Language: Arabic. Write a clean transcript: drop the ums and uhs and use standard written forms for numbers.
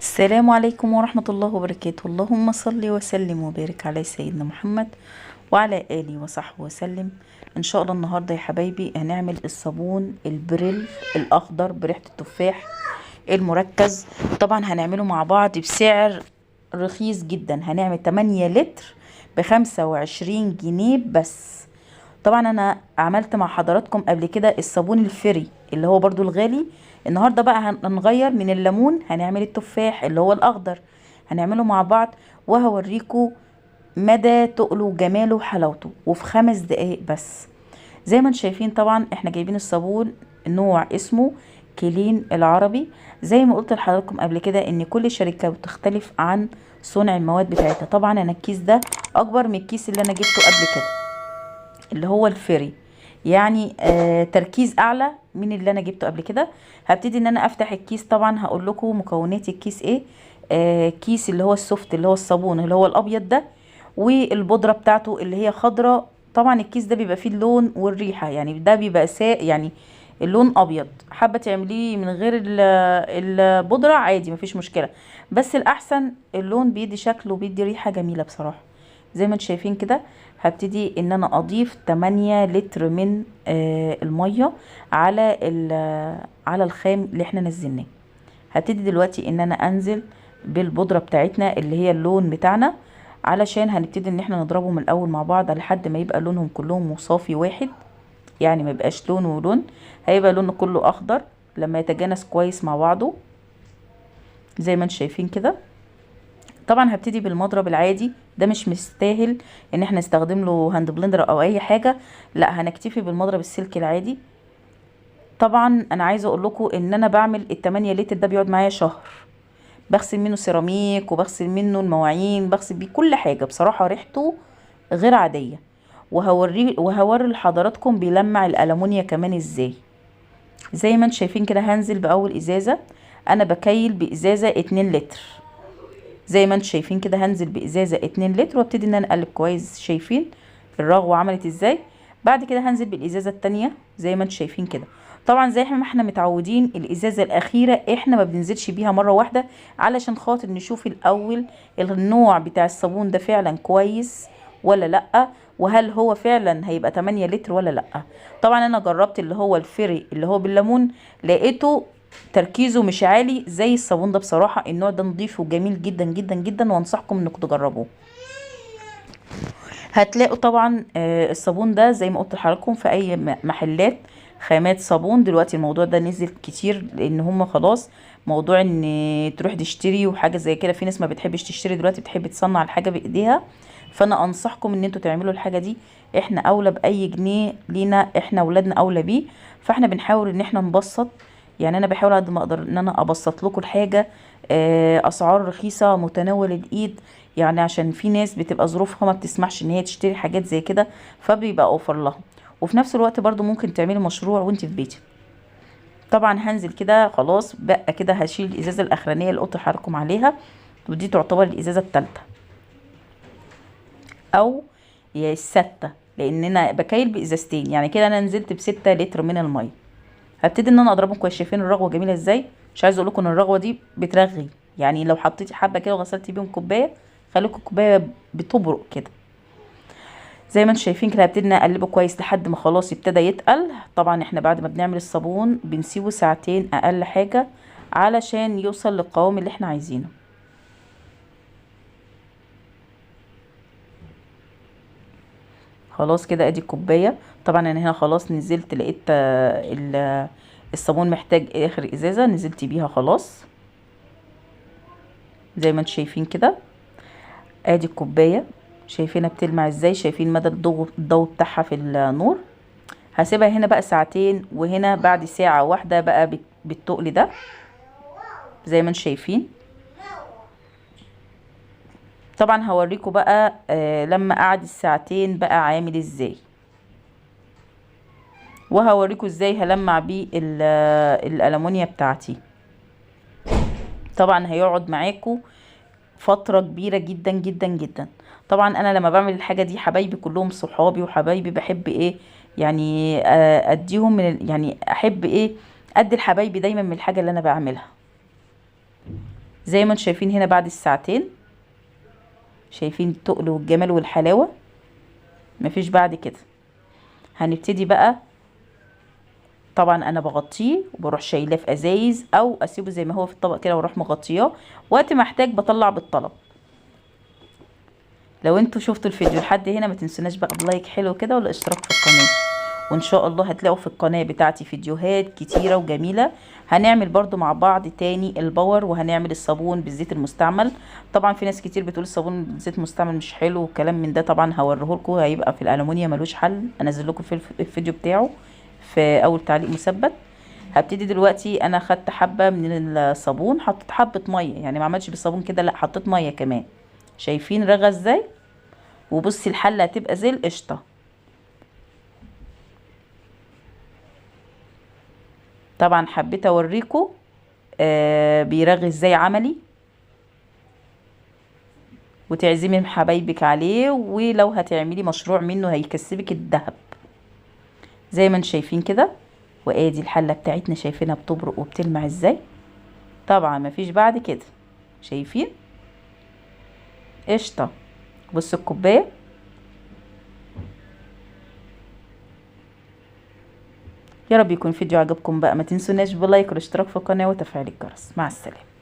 السلام عليكم ورحمة الله وبركاته. اللهم صل وسلم وبارك على سيدنا محمد وعلى آله وصحبه وسلم. ان شاء الله النهاردة يا حبايبي هنعمل الصابون البريل الاخضر بريحة التفاح المركز. طبعا هنعمله مع بعض بسعر رخيص جدا، هنعمل 8 لتر ب25 جنيه بس. طبعا انا عملت مع حضراتكم قبل كده الصابون الفري اللي هو برضو الغالي. النهارده بقى هنغير من الليمون، هنعمل التفاح اللي هو الاخضر، هنعمله مع بعض وهوريكم مدى تقله وجماله وحلاوته وفي 5 دقايق بس. زي ما انتم شايفين طبعا احنا جايبين الصابون نوع اسمه كلين العربي. زي ما قلت لحضراتكم قبل كده ان كل شركة بتختلف عن صنع المواد بتاعتها. طبعا انا الكيس ده اكبر من الكيس اللي انا جبته قبل كده اللي هو الفري، يعني تركيز اعلى من اللي انا جبته قبل كده. هبتدي ان انا افتح الكيس. طبعا هقول لكم مكونات الكيس ايه. كيس اللي هو السوفت اللي هو الصابون اللي هو الابيض ده، والبودره بتاعته اللي هي خضراء. طبعا الكيس ده بيبقى فيه اللون والريحه، يعني ده بيبقى يعني اللون ابيض. حابه تعمليه من غير البودره عادي مفيش مشكله، بس الاحسن اللون بيدي شكل وبيدي ريحه جميله بصراحه. زي ما انتم شايفين كده هبتدي ان انا اضيف 8 لتر من الميه على على الخام اللي احنا نزلناه. هبتدي دلوقتي ان انا انزل بالبودره بتاعتنا اللي هي اللون بتاعنا، علشان هنبتدي ان احنا نضربهم الاول مع بعض لحد ما يبقى لونهم كلهم مصافي واحد، يعني ما يبقاش لون ولون، هيبقى لونه كله اخضر لما يتجانس كويس مع بعضه زي ما انتم شايفين كده. طبعا هبتدي بالمضرب العادي، ده مش مستاهل ان احنا نستخدم له هاند بلندر او اي حاجه، لا هنكتفي بالمضرب السلك العادي. طبعا انا عايزه اقول لكم ان انا بعمل ال8 لتر ده بيقعد معايا شهر، بغسل منه سيراميك وبغسل منه المواعين، بغسل بيه كل حاجه. بصراحه ريحته غير عاديه، وهوري لحضراتكم بيلمع الالومنيا كمان ازاي. زي ما انتم شايفين كده هنزل باول ازازه. انا بكيل بازازه 2 لتر. زي ما انتم شايفين كده هنزل بازازه 2 لتر وابتدي ان انا اقلب كويس. شايفين الرغوه عملت ازاي؟ بعد كده هنزل بالازازه التانية زي ما انتم شايفين كده. طبعا زي ما احنا متعودين الازازه الاخيره احنا ما بننزلش بيها مره واحده، علشان خاطر نشوف الاول النوع بتاع الصابون ده فعلا كويس ولا لا، وهل هو فعلا هيبقى 8 لتر ولا لا. طبعا انا جربت اللي هو الفري اللي هو بالليمون، لقيته تركيزه مش عالي زي الصابون ده. بصراحة النوع ده نضيف وجميل جدا جدا جدا، وانصحكم انكم تجربوه. هتلاقوا طبعا الصابون ده زي ما قلت لحضراتكم في اي محلات خامات صابون. دلوقتي الموضوع ده نزل كتير لان هم خلاص موضوع ان تروح تشتري وحاجة زي كده، في ناس ما بتحبش تشتري دلوقتي، بتحب تصنع الحاجة بايديها. فانا انصحكم ان انتوا تعملوا الحاجة دي. احنا اولى باي جنيه لينا، احنا اولادنا اولى بيه. فاحنا بنحاول ان احنا نبسط، يعني انا بحاول قد ما اقدر ان انا ابسط لكم الحاجه. اسعار رخيصه متناول الايد، يعني عشان في ناس بتبقى ظروفها ما بتسمحش ان هي تشتري حاجات زي كده، فبيبقى اوفر لها. وفي نفس الوقت برضو ممكن تعملي مشروع وانت في بيتك. طبعا هنزل كده خلاص بقى كده، هشيل الازازه الاخرانيه اللي قلت لحضراتكم عليها، ودي تعتبر الازازه الثالثه او يا السته، لان انا بكايل بازازتين، يعني كده انا نزلت ب6 لتر من الميه. هبتدي ان انا اضربهم كويس. شايفين الرغوه جميله ازاي؟ مش عايزه اقول لكم ان الرغوه دي بترغي، يعني لو حطيتي حبه كده وغسلتي بيهم كوبايه خليكم الكوبايه بتبرق كده. زي ما انتم شايفين كده هبتدي ان أنا اقلبه كويس لحد ما خلاص ابتدى يتقل. طبعا احنا بعد ما بنعمل الصابون بنسيبه ساعتين اقل حاجه علشان يوصل للقوام اللي احنا عايزينه. خلاص كده ادي الكوبايه. طبعا انا هنا خلاص نزلت لقيت الصابون محتاج اخر ازازه، نزلت بيها خلاص زي ما انتم شايفين كده. ادي الكوبايه شايفينها بتلمع ازاي، شايفين مدى الضوء بتاعها في النور. هسيبها هنا بقى ساعتين، وهنا بعد ساعه واحده بقى بالتقل ده زي ما انتم شايفين. طبعا هوريكم بقى لما قعد الساعتين بقى عامل ازاي، وهوريكم ازاي هلمع بيه الالومنيا بتاعتي. طبعا هيقعد معاكم فترة كبيرة جدا جدا جدا. طبعا انا لما بعمل الحاجة دي حبايبي كلهم صحابي وحبايبي، بحب ايه يعني اديهم من يعني احب ايه ادي لحبايبي دايما من الحاجة اللي انا بعملها. زي ما انتم شايفين هنا بعد الساعتين، شايفين التقل والجمال والحلاوة، مفيش بعد كده. هنبتدي بقى، طبعا انا بغطيه وبروح شايلاه في ازايز او اسيبه زي ما هو في الطبق كده واروح مغطياه، وقت ما احتاج بطلع بالطلب. لو انتوا شفتوا الفيديو لحد هنا ما تنسوناش بقى بلايك حلو كده والاشتراك في القناة، وان شاء الله هتلاقوا في القناة بتاعتي فيديوهات كتيرة وجميلة. هنعمل برضو مع بعض تاني الباور، وهنعمل الصابون بالزيت المستعمل. طبعا في ناس كتير بتقول الصابون بالزيت المستعمل مش حلو وكلام من ده، طبعا هوريهولكم، هيبقى في الالومنيا ملوش حل، انزل لكم في الفيديو بتاعه في اول تعليق مثبت. هبتدي دلوقتي، انا خدت حبة من الصابون، حطيت حبة مية، يعني ما عملتش بالصابون كده، لا حطيت مية كمان. شايفين رغى ازاي؟ وبصي الحلة هتبقى زي القشطة. طبعا حبيت اوريكم بيرغي ازاي عملي، وتعزمي حبايبك عليه، ولو هتعملي مشروع منه هيكسبك الذهب زي ما انتم شايفين كده. وادي الحله بتاعتنا شايفينها بتبرق وبتلمع ازاي. طبعا مفيش بعد كده، شايفين قشطه. بصوا الكوبايه. يا رب يكون الفيديو عجبكم بقى، ما تنسوناش بلايك والاشتراك في القناه وتفعيل الجرس. مع السلامه.